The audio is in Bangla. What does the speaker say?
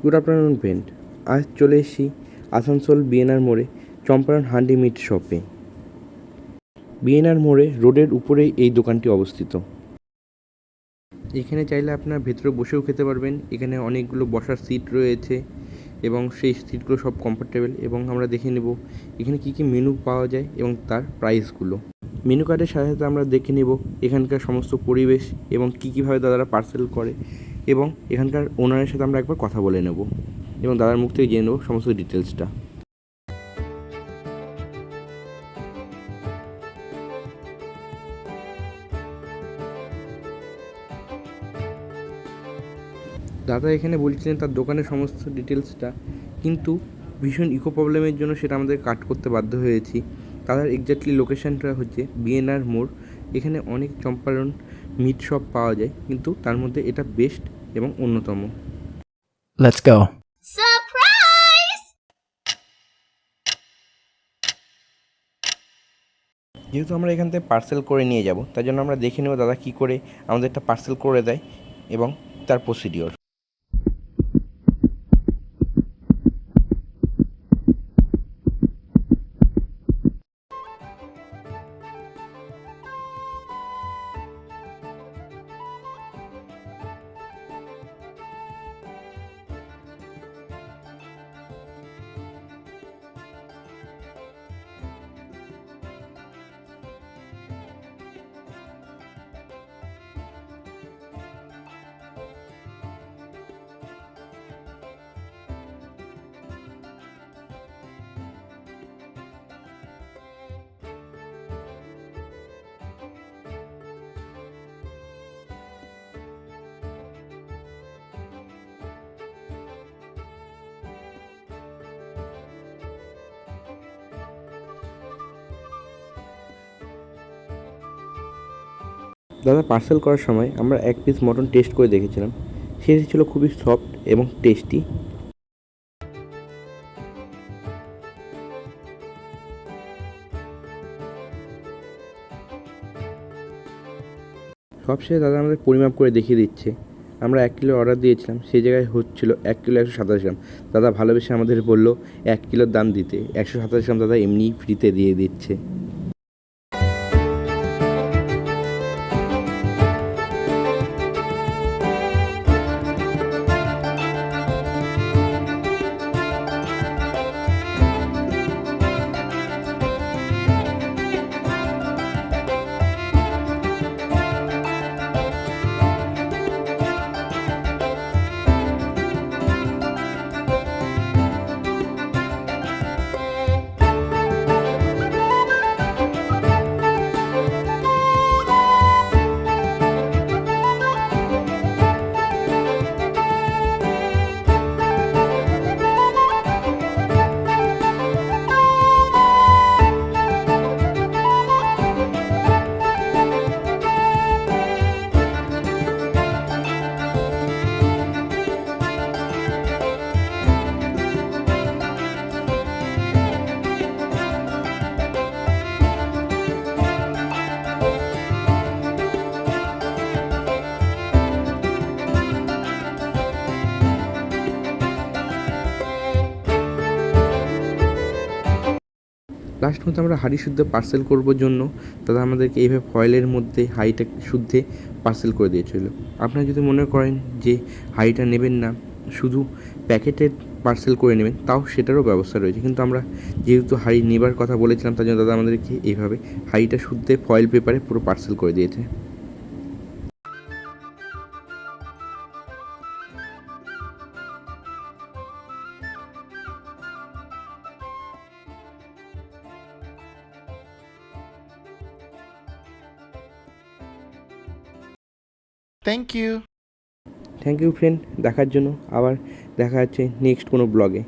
গুড আফটারনুন ফ্রেন্ড, আজ চলে এসেছি আসানসোল বিএনআর মোড়ে চম্পারন হান্ডি মিট শপে। বিএনআর মোড়ে রোডের উপরেই এই দোকানটি অবস্থিত। এখানে চাইলে আপনার ভেতরে বসেও খেতে পারবেন। এখানে অনেকগুলো বসার সিট রয়েছে এবং সেই সিটগুলো সব কমফোর্টেবল। এবং আমরা দেখে নেব এখানে কী কী মেনু পাওয়া যায় এবং তার প্রাইসগুলো। মেনু কার্ডের সাথে সাথে আমরা দেখে নেব এখানকার সমস্ত পরিবেশ এবং কীভাবে দাদারা পার্সেল করে, এবং এখানকার ওনারের সাথে আমরা একবার কথা বলে নেব এবং দাদার মুখ থেকে জেনে নেব সমস্ত ডিটেলসটা। দাদা এখানে বলছিলেন তার দোকানের সমস্ত ডিটেলসটা, কিন্তু ভীষণ ইকো প্রবলেমের জন্য সেটা আমাদের কাট করতে বাধ্য হয়েছি। দাদার এক্স্যাক্টলি লোকেশানটা হচ্ছে বিএনআর মোড়। এখানে অনেক চম্পারন মিট শপ পাওয়া যায়, কিন্তু তার মধ্যে এটা বেস্ট এবং অন্যতম। Let's go. সারপ্রাইজ! যেহেতু আমরা এখান থেকে পার্সেল করে নিয়ে যাব, তার জন্য আমরা দেখে নেব দাদা কী করে আমাদের একটা পার্সেল করে দেয় এবং তার প্রসিডিওর। দাদা পার্সেল করার সময় আমরা এক পিস মটন টেস্ট করে দেখেছিলাম, সেটি ছিল খুবই সফট এবং টেস্টি। সবশেষে দাদা আমাদের পরিমাপ করে দেখিয়ে দিচ্ছে। আমরা 1 কিলো অর্ডার দিয়েছিলাম, সেই জায়গায় হচ্ছিল 1 কিলো 127 গ্রাম। দাদা ভালোবেসে আমাদের বললো 1 কিলোর দাম দিতে, 127 গ্রাম দাদা এমনিই ফ্রিতে দিয়ে দিচ্ছে। লাস্ট মধ্যে আমরা হাঁড়ি শুদ্ধ পার্সেল করবার জন্য দাদা আমাদেরকে এইভাবে ফয়েলের মধ্যে হাঁড়িটা শুদ্ধে পার্সেল করে দিয়েছিল। আপনারা যদি মনে করেন যে হাঁড়িটা নেবেন না, শুধু প্যাকেটের পার্সেল করে নেবেন, তাও সেটারও ব্যবস্থা রয়েছে। কিন্তু আমরা যেহেতু হাঁড়ি নেবার কথা বলেছিলাম, তার জন্য দাদা আমাদেরকে এইভাবে হাঁড়িটা শুদ্ধে ফয়েল পেপারে পুরো পার্সেল করে দিয়েছে। Thank you. Thank you friend দেখার জন্য। আবার দেখা হচ্ছে নেক্সট কোনো ব্লগে।